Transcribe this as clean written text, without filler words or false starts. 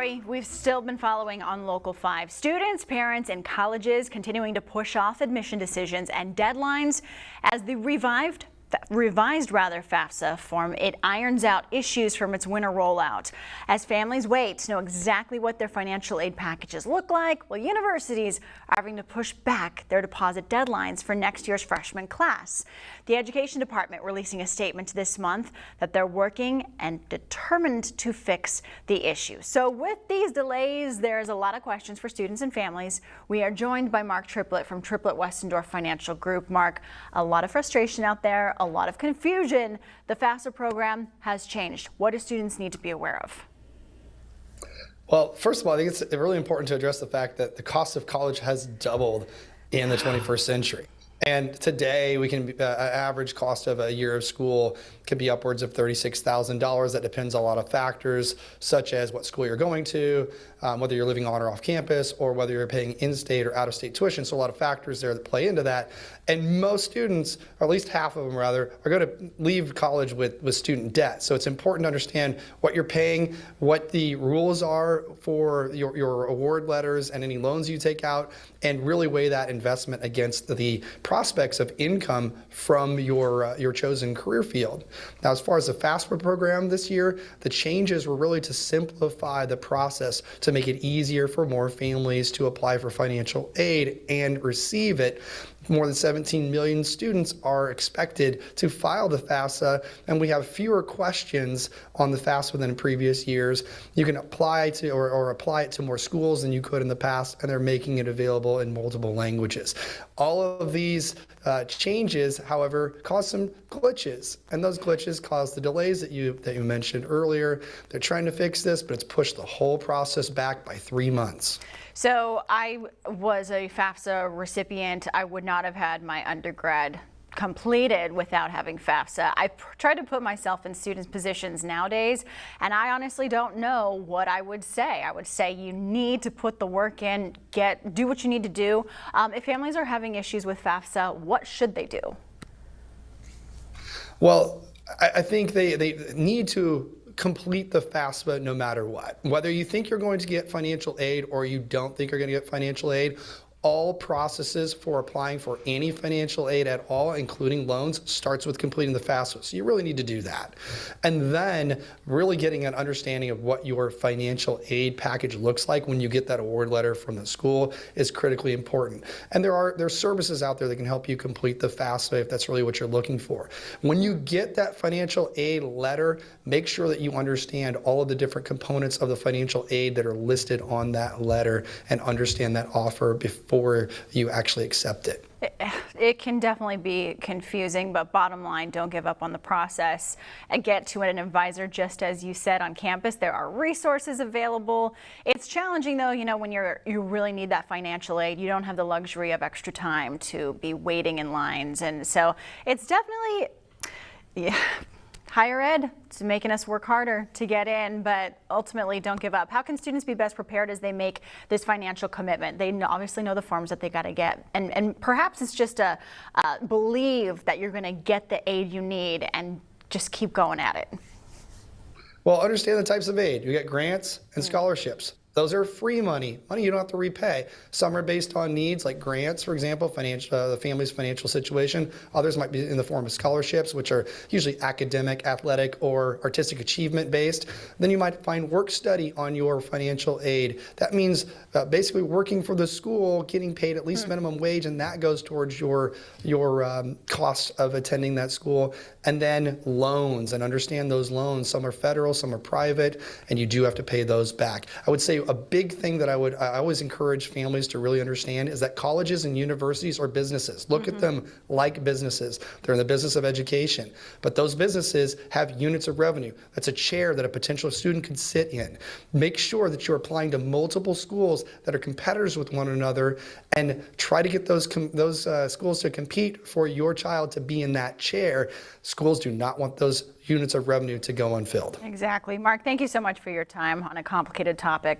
We've still been following on Local 5. Students, parents, and colleges continuing to push off admission decisions and deadlines as the revised FAFSA form, it irons out issues from its winter rollout. As families wait to know exactly what their financial aid packages look like, well, universities are having to push back their deposit deadlines for next year's freshman class. The Education Department releasing a statement this month that they're working and determined to fix the issue. So with these delays, there's a lot of questions for students and families. We are joined by Mark Triplett from Triplett Westendorf Financial Group. Mark, a lot of frustration out there, a lot of confusion. The FAFSA program has changed. What do students need to be aware of? Well, first of all, I think it's really important to address the fact that the cost of college has doubled in the 21st century. And today, we can average cost of a year of school can be upwards of $36,000. That depends on a lot of factors, such as what school you're going to, whether you're living on or off campus, or whether you're paying in-state or out-of-state tuition. So a lot of factors there that play into that. And most students, or at least half of them rather, are going to leave college with student debt. So it's important to understand what you're paying, what the rules are for your award letters and any loans you take out, and really weigh that investment against the prospects of income from your chosen career field. Now, as far as the FAFSA program this year, the changes were really to simplify the process to make it easier for more families to apply for financial aid and receive it. More than 17 million students are expected to file the FAFSA, and we have fewer questions on the FAFSA than in previous years. You can apply to or apply it to more schools than you could in the past, and they're making it available in multiple languages. All of these changes, however, cause some glitches, and those glitches cause the delays that you mentioned earlier. They're trying to fix this, but it's pushed the whole process back by 3 months. So I was a FAFSA recipient. I would not have had my undergrad completed without having FAFSA. I try to put myself in students' positions nowadays, and I honestly don't know what I would say. I would say you need to put the work in, do what you need to do. If families are having issues with FAFSA, what should they do? Well, I think they need to complete the FAFSA no matter what. Whether you think you're going to get financial aid or you don't think you're going to get financial aid, all processes for applying for any financial aid at all, including loans, starts with completing the FAFSA. So you really need to do that. And then really getting an understanding of what your financial aid package looks like when you get that award letter from the school is critically important. And there are services out there that can help you complete the FAFSA if that's really what you're looking for. When you get that financial aid letter, make sure that you understand all of the different components of the financial aid that are listed on that letter and understand that offer before you actually accept it. It can definitely be confusing, but bottom line, don't give up on the process and get to an advisor. Just as you said, on campus, there are resources available. It's challenging though, when you really need that financial aid. You don't have the luxury of extra time to be waiting in lines. And so it's definitely, higher ed, it's making us work harder to get in, but ultimately don't give up. How can students be best prepared as they make this financial commitment? They obviously know the forms that they got to get, and perhaps it's just a believe that you're going to get the aid you need and just keep going at it. Well, understand the types of aid. You get grants and scholarships. Those are free money you don't have to repay. Some are based on needs, like grants, for example, the family's financial situation. Others might be in the form of scholarships, which are usually academic, athletic, or artistic achievement based. Then you might find work study on your financial aid. That means basically working for the school, getting paid at least minimum wage, and that goes towards your cost of attending that school. And then loans, and understand those loans. Some are federal, some are private, and you do have to pay those back. I would say a big thing that I always encourage families to really understand is that colleges and universities are businesses. Look at them like businesses. They're in the business of education, but those businesses have units of revenue. That's a chair that a potential student could sit in. Make sure that you're applying to multiple schools that are competitors with one another, and try to get those schools to compete for your child to be in that chair. Schools do not want those units of revenue to go unfilled. Exactly. Mark, thank you so much for your time on a complicated topic.